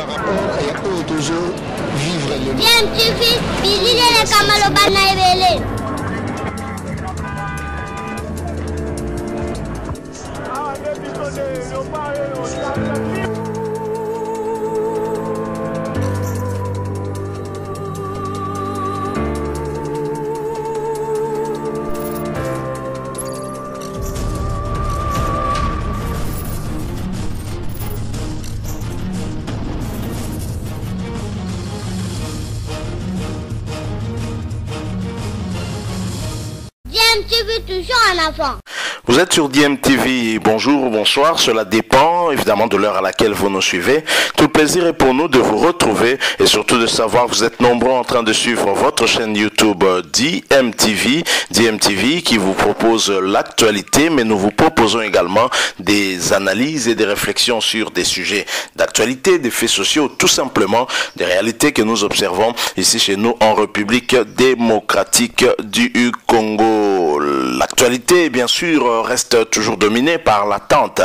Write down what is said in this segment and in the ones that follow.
par rapport à eux toujours vivre le DMTV, Billy le Kamalo Banaïbele. DMTV toujours en avant. Vous êtes sur DMTV, bonjour, bonsoir, cela dépend évidemment de l'heure à laquelle vous nous suivez. Tout le plaisir est pour nous de vous retrouver et surtout de savoir que vous êtes nombreux en train de suivre votre chaîne YouTube DMTV qui vous propose l'actualité, mais nous vous proposons également des analyses et des réflexions sur des sujets d'actualité, des faits sociaux, tout simplement des réalités que nous observons ici chez nous en République démocratique du Congo. L'actualité, bien sûr, reste toujours dominée par l'attente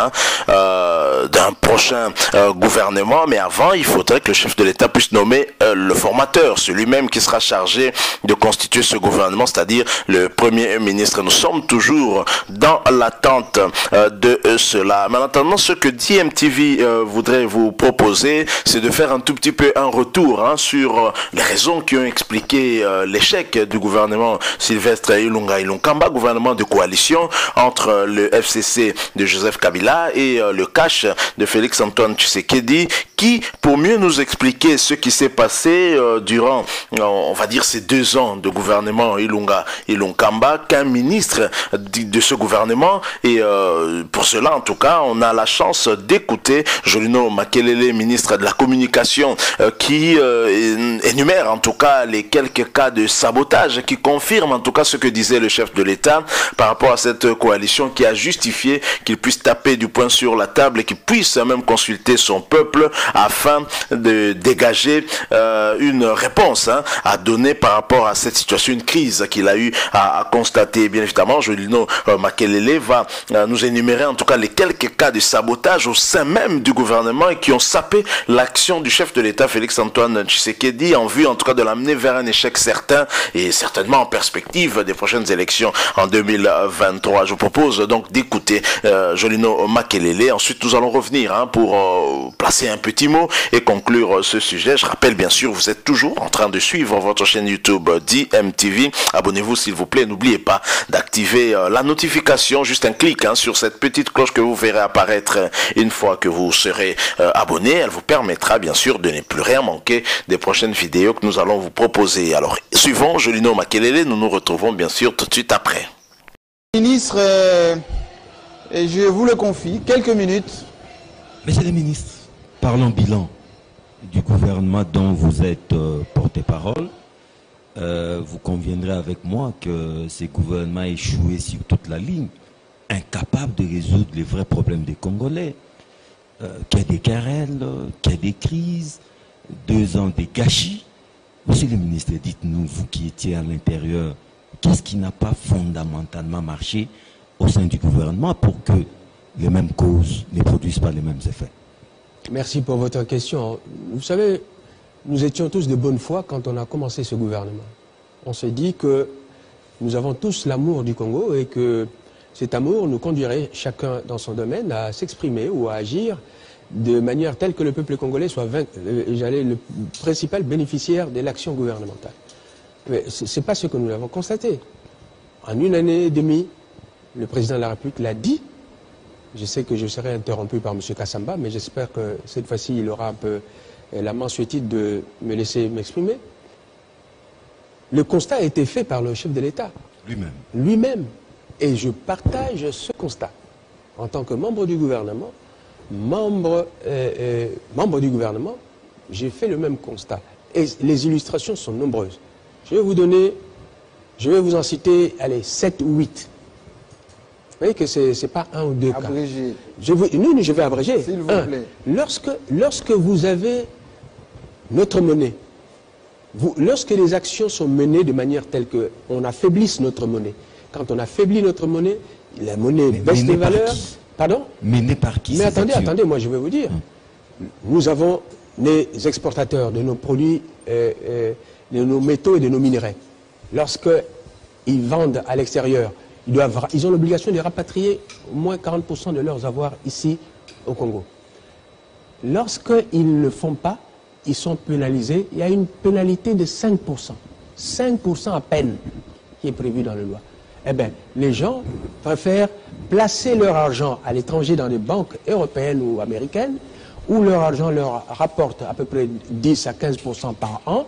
d'un prochain gouvernement, mais avant, il faudrait que le chef de l'État puisse nommer le formateur, celui-même qui sera chargé de constituer ce gouvernement, c'est-à-dire le Premier ministre. Nous sommes toujours dans l'attente de cela. Mais en attendant, ce que DMTV voudrait vous proposer, c'est de faire un tout petit peu un retour sur les raisons qui ont expliqué l'échec du gouvernement Sylvestre Ilunga Ilunkamba, gouvernement de coalition entre le FCC de Joseph Kabila et le CACH de Félix Antoine Tshisekedi, qui, pour mieux nous expliquer ce qui s'est passé durant, on va dire, ces 2 ans de gouvernement Ilunga Ilunkamba, qu'un ministre de ce gouvernement, et pour cela, en tout cas, on a la chance d'écouter Jolino Makelele, ministre de la Communication, qui énumère en tout cas les quelques cas de sabotage, qui confirme en tout cas ce que disait le chef de l'État par rapport à cette coalition, qui a justifié qu'il puisse taper du poing sur la table et qu'il puisse même consulter son peuple afin de dégager une réponse à donner par rapport à cette situation, une crise qu'il a eu à constater. Bien évidemment, Jolino Makelele va nous énumérer en tout cas les quelques cas de sabotage au sein même du gouvernement et qui ont sapé l'action du chef de l'État Félix Antoine Tshisekedi en vue en tout cas de l'amener vers un échec certain et certainement en perspective des prochaines élections en 2023. Je vous propose donc d'écouter Jolino Makelele. Ensuite, nous allons revenir pour placer un petit mot et conclure ce sujet. Je rappelle bien sûr, vous êtes toujours en train de suivre votre chaîne YouTube DMTV. Abonnez-vous s'il vous plaît. N'oubliez pas d'activer la notification, juste un clic sur cette petite cloche que vous verrez apparaître une fois que vous serez abonné. Elle vous permettra bien sûr de ne plus rien manquer des prochaines vidéos que nous allons vous proposer. Alors, suivons Jolino Makelele. Nous nous retrouvons bien sûr tout de suite après. Ministre, et je vous le confie, quelques minutes. Monsieur le ministre, parlons bilan du gouvernement dont vous êtes porte-parole. Vous conviendrez avec moi que ce gouvernement a échoué sur toute la ligne, incapable de résoudre les vrais problèmes des Congolais, qu'il y a des querelles, qu'il y a des crises, 2 ans de gâchis. Monsieur le ministre, dites-nous, vous qui étiez à l'intérieur, qu'est-ce qui n'a pas fondamentalement marché au sein du gouvernement pour que les mêmes causes ne produisent pas les mêmes effets? Merci pour votre question. Vous savez, nous étions tous de bonne foi quand on a commencé ce gouvernement. On s'est dit que nous avons tous l'amour du Congo et que cet amour nous conduirait chacun dans son domaine à s'exprimer ou à agir de manière telle que le peuple congolais soit le principal bénéficiaire de l'action gouvernementale. Mais ce n'est pas ce que nous avons constaté. En 1 année et demie, le président de la République l'a dit. Je sais que je serai interrompu par M. Kassamba, mais j'espère que cette fois-ci, il aura un peu la mansuétude de me laisser m'exprimer. Le constat a été fait par le chef de l'État. Lui-même. Lui-même. Et je partage ce constat. En tant que membre du gouvernement, j'ai fait le même constat. Et les illustrations sont nombreuses. Je vais vous en citer, allez, 7 ou 8. Vous voyez que ce n'est pas 1 ou 2 cas. Abrégé. Non, je vais abréger. S'il vous plaît. Lorsque vous avez notre monnaie, lorsque les actions sont menées de manière telle qu'on affaiblisse notre monnaie, quand on affaiblit notre monnaie, la monnaie baisse les valeurs. Pardon? Menée par qui? Mais attendez, moi je vais vous dire. Nous avons les exportateurs de nos produits, de nos métaux et de nos minerais, lorsqu'ils vendent à l'extérieur, ils ont l'obligation de rapatrier au moins 40% de leurs avoirs ici au Congo. Lorsqu'ils ne le font pas, ils sont pénalisés. Il y a une pénalité de 5%. 5% à peine qui est prévue dans la loi. Eh bien, les gens préfèrent placer leur argent à l'étranger dans des banques européennes ou américaines, où leur argent leur rapporte à peu près 10 à 15% par an,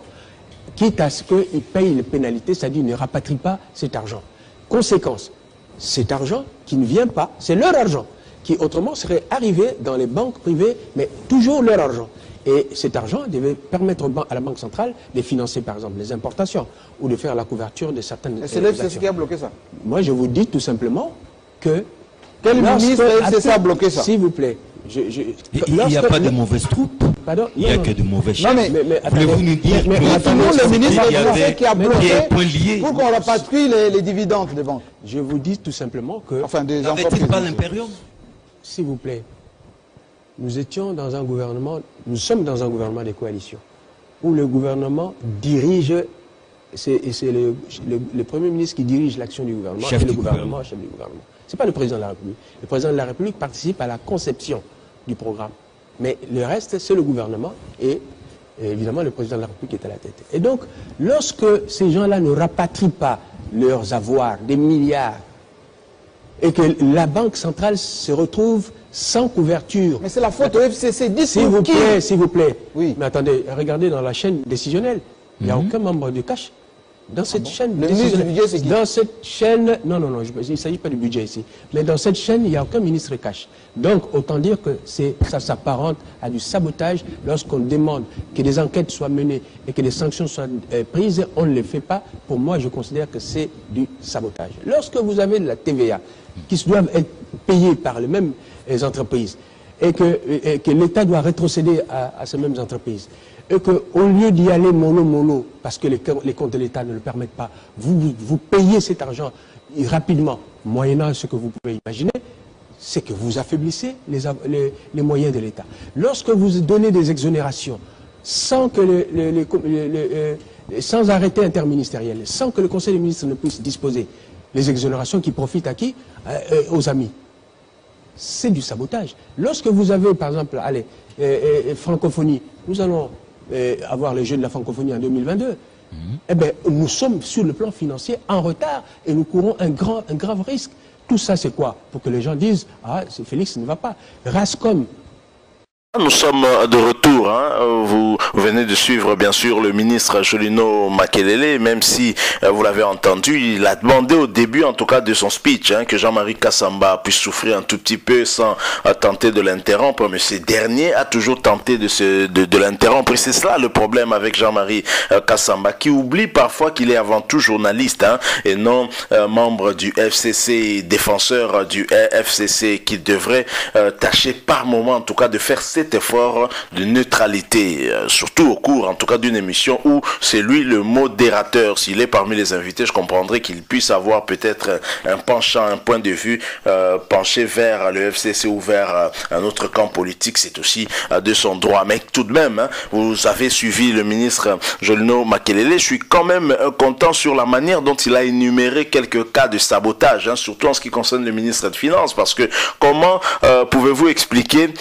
quitte à ce qu'ils payent les pénalités, c'est-à-dire qu'ils ne rapatrient pas cet argent. Conséquence, cet argent qui ne vient pas, c'est leur argent, qui autrement serait arrivé dans les banques privées, mais toujours leur argent. Et cet argent devait permettre à la Banque centrale de financer, par exemple, les importations ou de faire la couverture de certaines... C'est l'FCC qui a bloqué ça? Moi, je vous dis tout simplement que... Quel ministre de l'FCC a bloqué ça? S'il vous plaît. Il n'y a pas de mauvaises troupes. Pardon? Il n'y a que de mauvais chefs. Voulez-vous nous dire que le ministre de l'FCC qui a bloqué pour qu'on rapatrie les dividendes des banques? Je vous dis tout simplement que... Enfin, des entreprises. Pas l'impérium? S'il vous plaît. Nous étions dans un gouvernement, nous sommes dans un gouvernement de coalition, où le gouvernement dirige, c'est le Premier ministre qui dirige l'action du gouvernement, chef et le du gouvernement, chef du gouvernement. Ce n'est pas le Président de la République. Le Président de la République participe à la conception du programme. Mais le reste, c'est le gouvernement et évidemment le Président de la République est à la tête. Et donc, lorsque ces gens-là ne rapatrient pas leurs avoirs, des milliards, et que la Banque centrale se retrouve sans couverture. Mais c'est la faute au FCC. S'il vous plaît. Oui. Mais attendez, regardez dans la chaîne décisionnelle. Il n'y a aucun membre du cash. Dans cette chaîne le ministre du budget, c'est qui? Dans cette chaîne, non, il ne s'agit pas du budget ici. Mais dans cette chaîne, il n'y a aucun ministre cash. Donc, autant dire que ça s'apparente à du sabotage. Lorsqu'on demande que des enquêtes soient menées et que des sanctions soient prises, on ne le fait pas. Pour moi, je considère que c'est du sabotage. Lorsque vous avez de la TVA qui doivent être payées par les mêmes entreprises et que l'État doit rétrocéder à ces mêmes entreprises, et qu'au lieu d'y aller mollo, parce que les comptes de l'État ne le permettent pas, vous payez cet argent rapidement, moyennant ce que vous pouvez imaginer, c'est que vous affaiblissez les moyens de l'État. Lorsque vous donnez des exonérations sans arrêté interministériel, sans que le Conseil des ministres ne puisse disposer les exonérations qui profitent à qui? Aux amis. C'est du sabotage. Lorsque vous avez, par exemple, francophonie, nous allons avoir les Jeux de la francophonie en 2022, eh bien, nous sommes sur le plan financier en retard et nous courons un grave risque. Tout ça, c'est quoi? Pour que les gens disent, ah, Félix ne va pas. Rascom. Nous sommes de retour. Vous venez de suivre bien sûr le ministre Julino Makelele, même si vous l'avez entendu, il a demandé au début en tout cas de son speech que Jean-Marie Kassamba puisse souffrir un tout petit peu sans tenter de l'interrompre, mais ce dernier a toujours tenté de l'interrompre. Et c'est cela le problème avec Jean-Marie Kassamba, qui oublie parfois qu'il est avant tout journaliste et non membre du FCC, défenseur du FCC, qui devrait tâcher par moment en tout cas de faire cet effort de neutralité, surtout au cours en tout cas d'une émission où c'est lui le modérateur. S'il est parmi les invités, je comprendrais qu'il puisse avoir peut-être un penchant, un point de vue penché vers le FCC ou vers un autre camp politique, c'est aussi de son droit. Mais tout de même, vous avez suivi le ministre Julino Makelele, je suis quand même content sur la manière dont il a énuméré quelques cas de sabotage, surtout en ce qui concerne le ministre des Finances, parce que comment pouvez-vous expliquer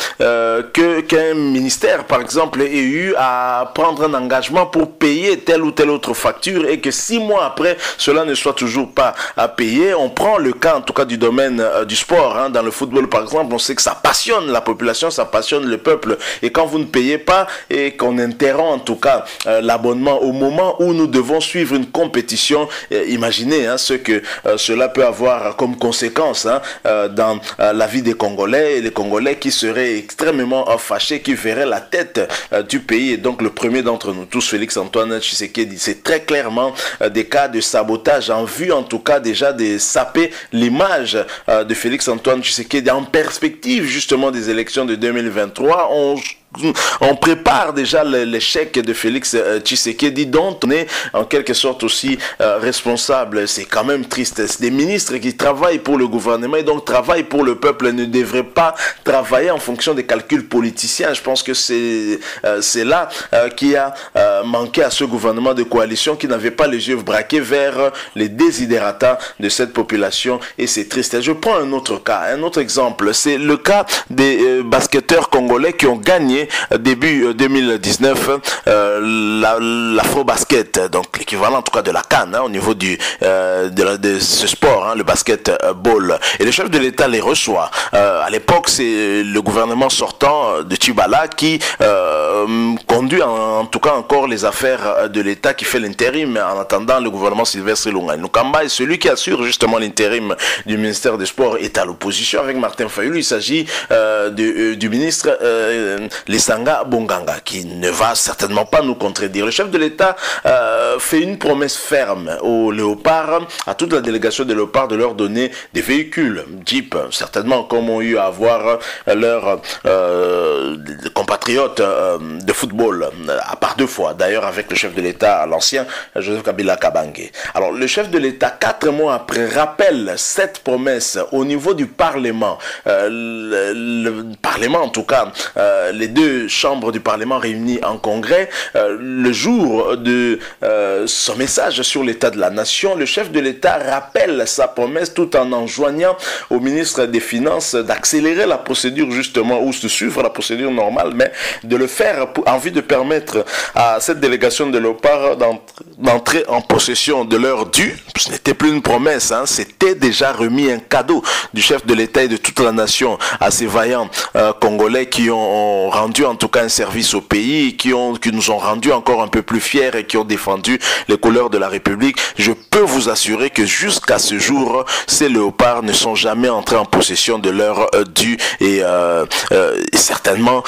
qu'un ministère, par exemple, ait eu à prendre un engagement pour payer telle ou telle autre facture et que 6 mois après, cela ne soit toujours pas à payer? On prend le cas, en tout cas, du domaine du sport. Dans le football, par exemple, on sait que ça passionne la population, ça passionne le peuple. Et quand vous ne payez pas et qu'on interrompt, en tout cas, l'abonnement au moment où nous devons suivre une compétition, imaginez ce que cela peut avoir comme conséquence dans la vie des Congolais, et les Congolais qui seraient extrêmement fâchés, qui verraient la tête du pays. Et donc le premier d'entre nous tous, Félix-Antoine Tshisekedi, c'est très clairement des cas de sabotage en vue en tout cas déjà de saper l'image de Félix-Antoine Tshisekedi en perspective justement des élections de 2023. On on prépare déjà l'échec de Félix Tshisekedi, dont on est en quelque sorte aussi responsable. C'est quand même triste. C'est des ministres qui travaillent pour le gouvernement et donc travaillent pour le peuple, ne devraient pas travailler en fonction des calculs politiciens. Je pense que c'est là qui a manqué à ce gouvernement de coalition, qui n'avait pas les yeux braqués vers les désidérata de cette population, et c'est triste. Et je prends un autre cas, un autre exemple. C'est le cas des basketteurs congolais qui ont gagné début 2019 l'Afro-Basket, donc l'équivalent en tout cas de la CAN au niveau de ce sport, le basketball. Et le chef de l'État les reçoit. À l'époque, c'est le gouvernement sortant de Tchibala qui conduit en tout cas encore les affaires de l'État, qui fait l'intérim en attendant le gouvernement Sylvestre Ilunga Nukamba, et celui qui assure justement l'intérim du ministère des Sports est à l'opposition avec Martin Fayulu. Il s'agit du ministre Lesanga Bonganga, qui ne va certainement pas nous contredire. Le chef de l'État fait une promesse ferme aux Léopards, à toute la délégation des Léopards, de leur donner des véhicules Jeep, certainement comme ont eu à avoir leurs compatriotes de football, à part 2 fois d'ailleurs avec le chef de l'État, l'ancien Joseph Kabila Kabange. Alors le chef de l'État, 4 mois après, rappelle cette promesse au niveau du Parlement. Le Parlement, en tout cas, les 2 chambres du Parlement réunies en congrès, le jour de son message sur l'état de la nation, le chef de l'État rappelle sa promesse tout en enjoignant au ministre des Finances d'accélérer la procédure justement, ou de suivre la procédure normale, mais de le faire en vue de permettre à cette délégation de Léopard d'entrer en possession de leur dû. Ce n'était plus une promesse, c'était déjà remis, un cadeau du chef de l'État et de toute la nation à ces vaillants Congolais qui ont rendu en tout cas un service au pays, qui nous ont rendu encore un peu plus fiers et qui ont défendu les couleurs de la République. Je peux vous assurer que jusqu'à ce jour, ces léopards ne sont jamais entrés en possession de leur dû, et certainement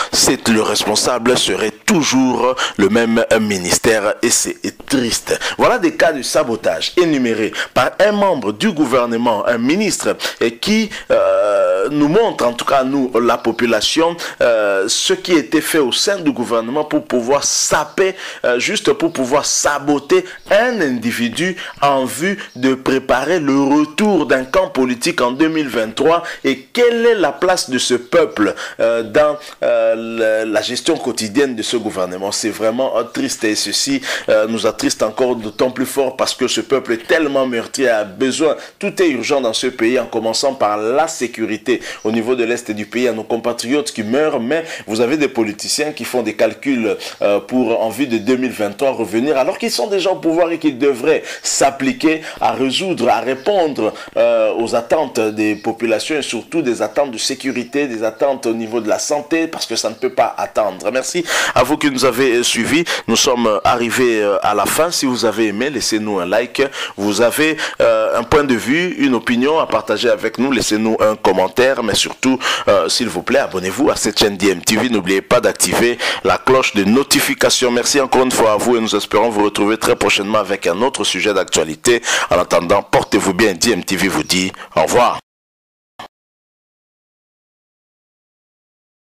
le responsable serait toujours le même ministère, et c'est triste. Voilà des cas de sabotage énumérés par un membre du gouvernement, un ministre, et qui nous montre, en tout cas nous, la population, ce qui était fait au sein du gouvernement pour pouvoir saper, juste pour pouvoir saboter un individu en vue de préparer le retour d'un camp politique en 2023. Et quelle est la place de ce peuple dans la gestion quotidienne de ce gouvernement? C'est vraiment triste, et ceci nous attriste encore d'autant plus fort parce que ce peuple est tellement meurtri, a besoin, tout est urgent dans ce pays, en commençant par la sécurité au niveau de l'Est du pays, à nos compatriotes qui meurent, mais vous avez des politiciens qui font des calculs pour, en vue de 2023, revenir, alors qu'ils sont déjà au pouvoir et qu'ils devraient s'appliquer à résoudre, à répondre aux attentes des populations, et surtout des attentes de sécurité, des attentes au niveau de la santé, parce que ça ne peut pas attendre. Merci à vous qui nous avez suivis. Nous sommes arrivés à la fin. Si vous avez aimé, laissez-nous un like. Vous avez un point de vue, une opinion à partager avec nous, laissez-nous un commentaire, mais surtout, s'il vous plaît, abonnez-vous à cette chaîne DMTV. N'oubliez pas d'activer la cloche de notification. Merci encore une fois à vous, et nous espérons vous retrouver très prochainement avec un autre sujet d'actualité. En attendant, portez-vous bien. DMTV vous dit au revoir.